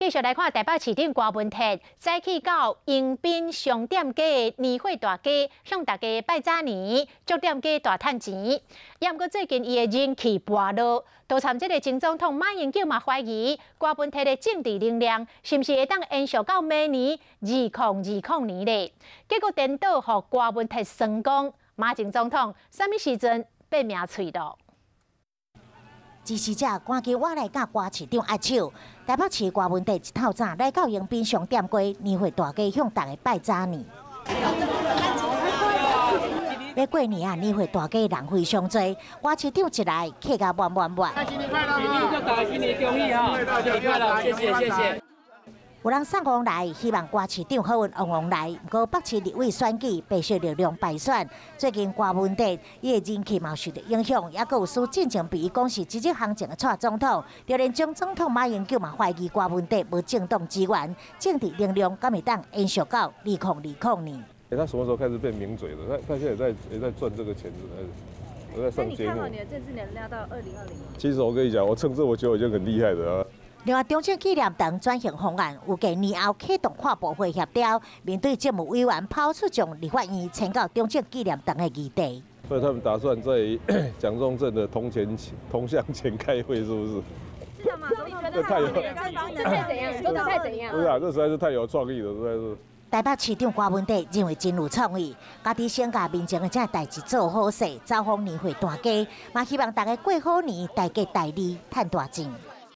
继续来看台北市顶歌文特早起到迎宾上店街的年会大街，向大家拜早年，祝店街大赚钱。也毋过最近伊的人气跋落，多参这个前总统马英九嘛怀疑歌文特的政治能量是毋是会当延续到明年2020年咧？结果颠倒，互歌文特成功。马前总统啥物时阵变名喙咯？ 支持者赶紧我来甲歌市长握手。台北市歌文特一透早来到迎宾商店街年会大街，向大家拜早年。要过年啊，年会大街人非常多，歌市长一来客家满满满。新年快乐！新年恭喜哈！新年快乐！谢谢谢谢。 有人送旺来，希望歌市长好运旺旺来。不过北市立委选举备受力量败选，最近歌文特伊的人气嘛受到影响，也有输进前被伊讲是积极行情的蔡总统，就连中总统马英九嘛怀疑歌文特无政党资源，政治能量敢会当延续到2020年。他什么时候开始变名嘴的？他现在也在赚这个钱子，我在上节目。那你看好你的政治能量到2020年？其实我跟你讲，我趁这么久已经很厉害的啊。 另外，中正纪念堂转型方案预计年后启动跨部会协调，面对政务委员抛出将立法院迁到中正纪念堂的议题。所以他们打算在蒋中正的铜像前开会，是不是？是吗？这太怎样？这太怎样？不是啊，这实在是太有创意了，实在是。 台北市长歌文特认为真有创意，家己先甲民众的这代志做好势，造访年会大街，嘛希望大家过好年，大家大利，赚大钱。